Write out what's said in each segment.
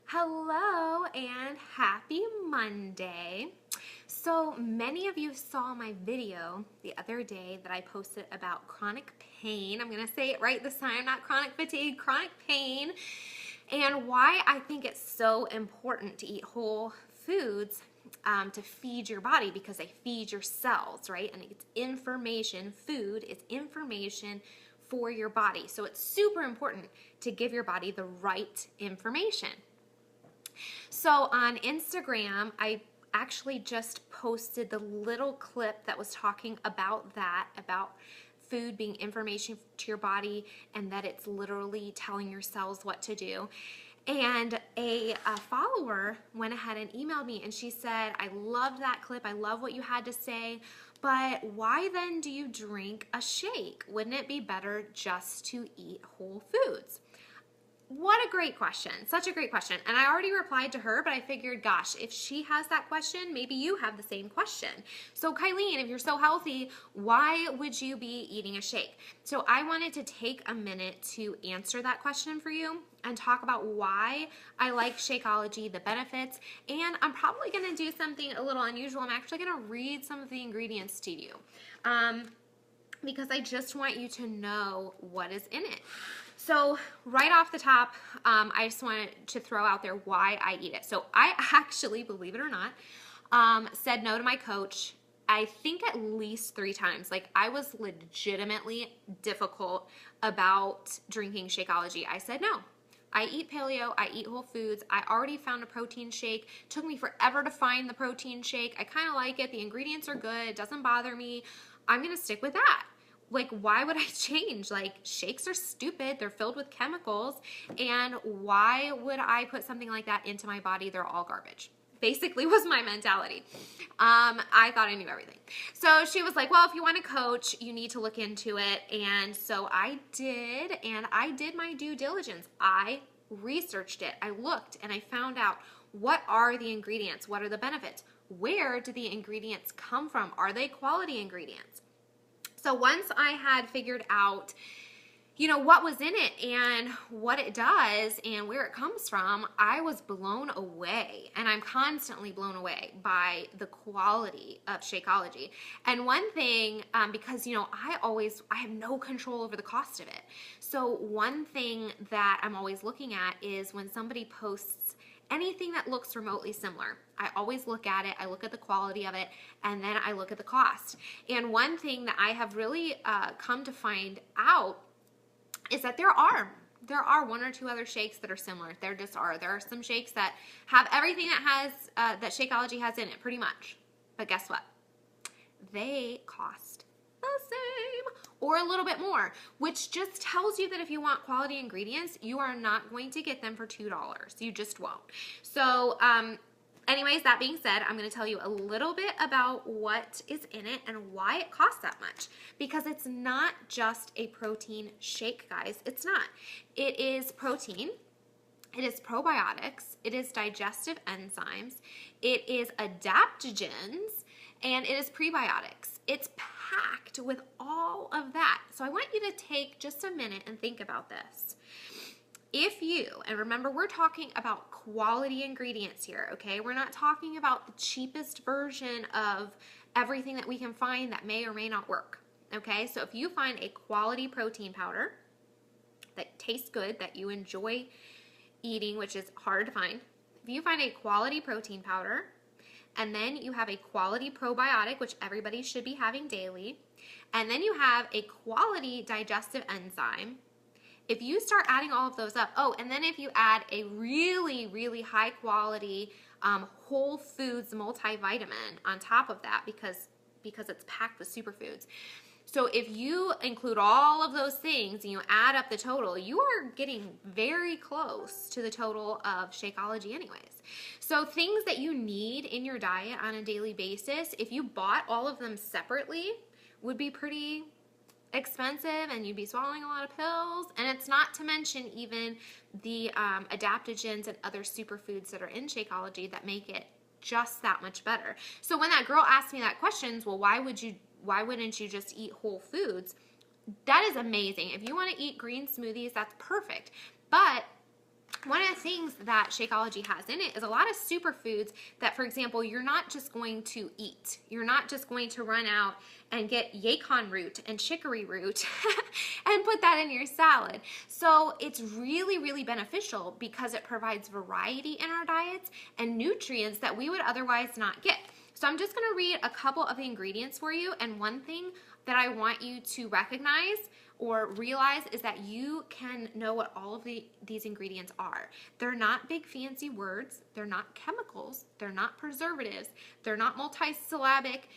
Hello and happy Monday. So many of you saw my video the other day that I posted about chronic pain. I'm going to say it right this time, not chronic fatigue, chronic pain, and why I think it's so important to eat whole foods to feed your body, because they feed your cells, right? And it's information. Food is information for your body. So it's super important to give your body the right information. So on Instagram, I actually just posted the little clip that was talking about that, about food being information to your body and that it's literally telling your cells what to do. And a follower went ahead and emailed me and she said, I loved that clip. I love what you had to say, but why then do you drink a shake? Wouldn't it be better just to eat whole foods? What a great question. Such a great question. And I already replied to her, but I figured, gosh, if she has that question, maybe you have the same question. So Kylene, if you're so healthy, why would you be eating a shake? So I wanted to take a minute to answer that question for you and talk about why I like Shakeology, the benefits, and I'm probably going to do something a little unusual. I'm actually going to read some of the ingredients to you because I just want you to know what is in it. So right off the top, I just wanted to throw out there why I eat it. So I actually, believe it or not, said no to my coach, I think at least 3 times. Like, I was legitimately difficult about drinking Shakeology. I said no. I eat paleo, I eat whole foods. I already found a protein shake. It took me forever to find the protein shake. I kind of like it. The ingredients are good. It doesn't bother me. I'm going to stick with that. Like, why would I change? Like, shakes are stupid. They're filled with chemicals. And why would I put something like that into my body? They're all garbage. Basically was my mentality. I thought I knew everything. So she was like, well, if you want a coach, you need to look into it. And so I did, and I did my due diligence. I researched it. I looked and I found out, what are the ingredients? What are the benefits? Where do the ingredients come from? Are they quality ingredients? So once I had figured out, you know, what was in it and what it does and where it comes from, I was blown away. And I'm constantly blown away by the quality of Shakeology. And one thing, because, you know, I have no control over the cost of it. So one thing that I'm always looking at is when somebody posts anything that looks remotely similar, I always look at it, I look at the quality of it, and then I look at the cost. And one thing that I have really come to find out is that there are 1 or 2 other shakes that are similar. There just are. There are some shakes that have everything that has that Shakeology has in it, pretty much. But guess what? They cost the same or a little bit more, which just tells you that if you want quality ingredients, you are not going to get them for $2. You just won't. So anyways, that being said, I'm going to tell you a little bit about what is in it and why it costs that much. Because it's not just a protein shake, guys. It's not. It is protein. It is probiotics. It is digestive enzymes. It is adaptogens. And it is prebiotics. It's packed with all of that. So I want you to take just a minute and think about this. If you, and remember, we're talking about quality ingredients here, okay? We're not talking about the cheapest version of everything that we can find that may or may not work, okay? So if you find a quality protein powder that tastes good, that you enjoy eating, which is hard to find, if you find a quality protein powder, and then you have a quality probiotic, which everybody should be having daily, and then you have a quality digestive enzyme, if you start adding all of those up, oh, and then if you add a really, really high quality whole foods multivitamin on top of that, because it's packed with superfoods. So if you include all of those things and you add up the total, you are getting very close to the total of Shakeology anyways. So things that you need in your diet on a daily basis, if you bought all of them separately, would be pretty expensive and you'd be swallowing a lot of pills. And it's not to mention even the adaptogens and other superfoods that are in Shakeology that make it just that much better. So when that girl asked me that question, well, why wouldn't you just eat whole foods? That is amazing. If you want to eat green smoothies, that's perfect. But one of the things that Shakeology has in it is a lot of superfoods that, for example, you're not just going to eat. You're not just going to run out and get yacon root and chicory root and put that in your salad. So it's really, really beneficial because it provides variety in our diets and nutrients that we would otherwise not get. So I'm just gonna read a couple of the ingredients for you, and one thing that I want you to recognize or realize is that you can know what all of these ingredients are. They're not big fancy words, they're not chemicals, they're not preservatives, they're not multi-syllabic,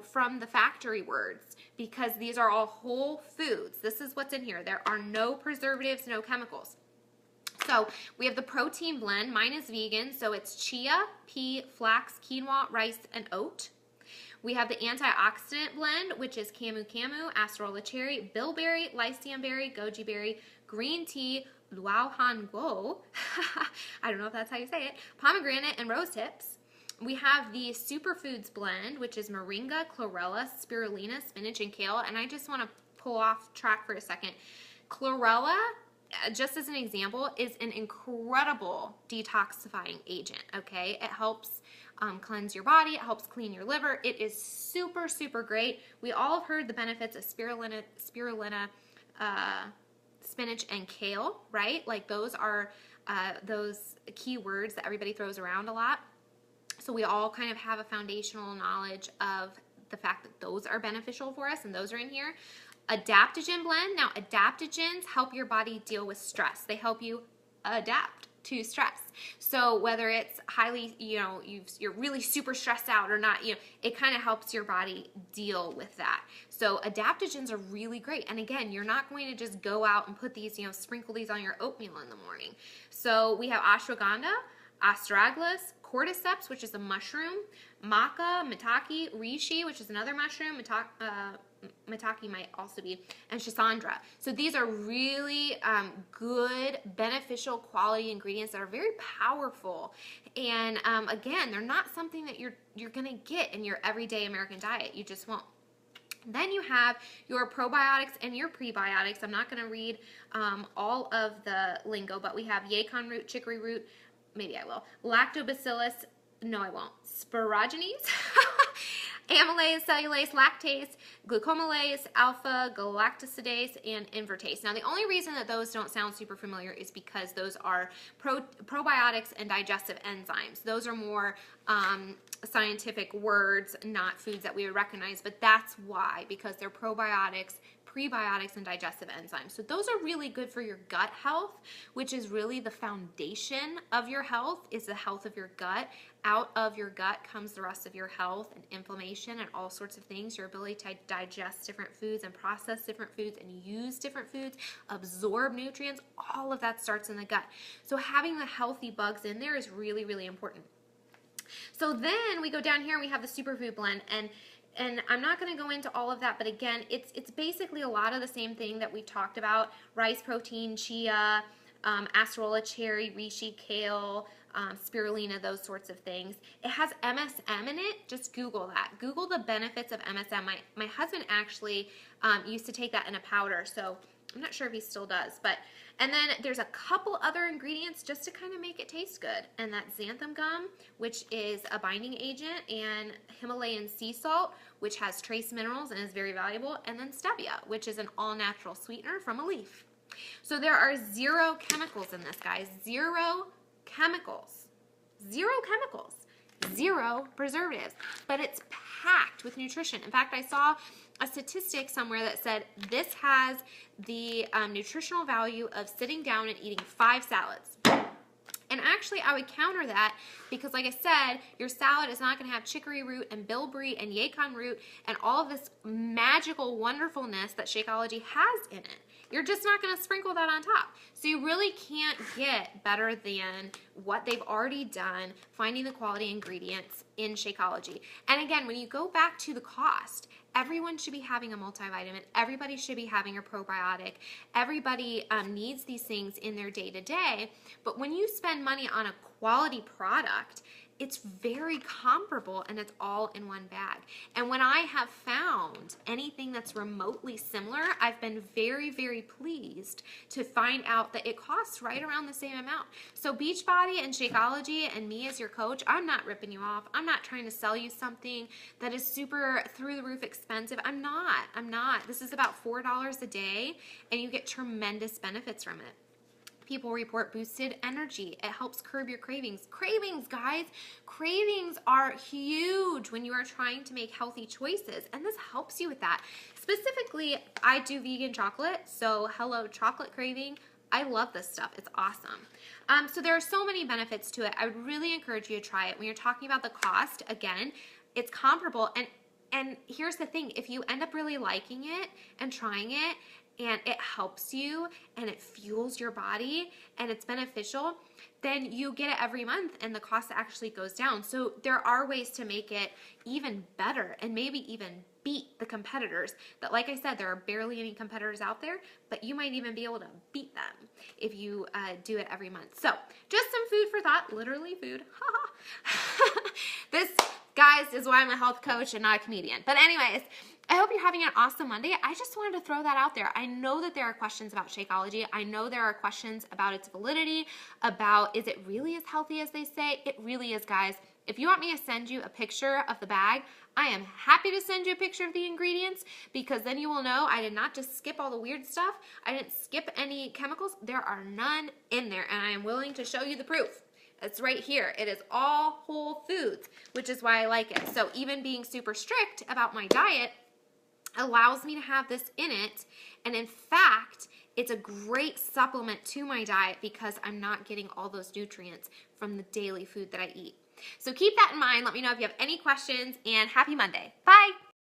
from the factory words, because these are all whole foods. This is what's in here. There are no preservatives, no chemicals. So we have the protein blend. Mine is vegan, so it's chia, pea, flax, quinoa, rice, and oat. We have the antioxidant blend, which is camu, acerola cherry, bilberry, lycium berry, goji berry, green tea, luohan guo, I don't know if that's how you say it, pomegranate, and rose hips. We have the superfoods blend, which is moringa, chlorella, spirulina, spinach, and kale. And I just want to pull off track for a second. Chlorella, just as an example, is an incredible detoxifying agent, okay? It helps cleanse your body. It helps clean your liver. It is super, super great. We all have heard the benefits of spirulina, spinach, and kale, right? Like those are those key words that everybody throws around a lot. So we all kind of have a foundational knowledge of the fact that those are beneficial for us, and those are in here. Adaptogen blend. Now, adaptogens help your body deal with stress. They help you adapt to stress. So whether it's highly, you're really super stressed out or not, it kind of helps your body deal with that. So adaptogens are really great. And again, you're not going to just go out and put these, sprinkle these on your oatmeal in the morning. So we have ashwagandha, astragalus, cordyceps, which is a mushroom, maca, maitake, reishi, which is another mushroom, maitake might also be, and schisandra. So these are really good, beneficial quality ingredients that are very powerful. And again, they're not something that you're going to get in your everyday American diet. You just won't. Then you have your probiotics and your prebiotics. I'm not going to read all of the lingo, but we have yacon root, chicory root, maybe I will, lactobacillus, no I won't, sporogenes, amylase, cellulase, lactase, glucoamylase, alpha, galactosidase, and invertase. Now, the only reason that those don't sound super familiar is because those are probiotics and digestive enzymes. Those are more scientific words, not foods that we would recognize, but that's why, because they're probiotics, prebiotics, and digestive enzymes. So those are really good for your gut health, which is really the foundation of your health, is the health of your gut. Out of your gut comes the rest of your health and inflammation and all sorts of things. Your ability to digest different foods and process different foods and use different foods, absorb nutrients, all of that starts in the gut. So having the healthy bugs in there is really, really important. So then we go down here and we have the superfood blend, and I'm not going to go into all of that, but again, it's basically a lot of the same thing that we talked about: rice protein, chia, acerola cherry, reishi, kale, spirulina, those sorts of things. It has MSM in it. Just Google that. Google the benefits of MSM. My husband actually used to take that in a powder, so I'm not sure if he still does, and then there's a couple other ingredients just to kind of make it taste good, and that's xanthan gum, which is a binding agent, and Himalayan sea salt, which has trace minerals and is very valuable, and then stevia, which is an all-natural sweetener from a leaf. So there are 0 chemicals in this, guys. 0 chemicals. 0 chemicals. 0 preservatives. But it's packed with nutrition. In fact, I saw a statistic somewhere that said this has the nutritional value of sitting down and eating 5 salads. And actually, I would counter that because, like I said, your salad is not going to have chicory root and bilberry and yacon root and all of this magical wonderfulness that Shakeology has in it. You're just not going to sprinkle that on top. So you really can't get better than what they've already done, finding the quality ingredients in Shakeology. And again, when you go back to the cost, everyone should be having a multivitamin. Everybody should be having a probiotic. Everybody needs these things in their day-to-day. But when you spend money on a quality product, it's very comparable and it's all in one bag. And when I have found anything that's remotely similar, I've been very, very pleased to find out that it costs right around the same amount. So Beachbody and Shakeology and me as your coach, I'm not ripping you off. I'm not trying to sell you something that is super through the roof expensive. I'm not. This is about $4 a day and you get tremendous benefits from it. People report boosted energy. It helps curb your cravings. Cravings, guys. Cravings are huge when you are trying to make healthy choices, and this helps you with that. Specifically, I do vegan chocolate, so hello, chocolate craving. I love this stuff. It's awesome. So there are so many benefits to it. I would really encourage you to try it. When you're talking about the cost, again, it's comparable. And here's the thing. If you end up really liking it and trying it, and it helps you and it fuels your body and it's beneficial, then you get it every month and the cost actually goes down. So there are ways to make it even better and maybe even beat the competitors that, like I said, there are barely any competitors out there, but you might even be able to beat them if you do it every month. So just some food for thought, literally food. This, guys, is why I'm a health coach and not a comedian. But anyways, I hope you're having an awesome Monday. I just wanted to throw that out there. I know that there are questions about Shakeology. I know there are questions about its validity, about is it really as healthy as they say? It really is, guys. If you want me to send you a picture of the bag, I am happy to send you a picture of the ingredients because then you will know I did not just skip all the weird stuff. I didn't skip any chemicals. There are none in there, and I am willing to show you the proof. It's right here. It is all whole foods, which is why I like it. So even being super strict about my diet allows me to have this in it, and in fact, it's a great supplement to my diet because I'm not getting all those nutrients from the daily food that I eat. So keep that in mind. Let me know if you have any questions, and happy Monday. Bye!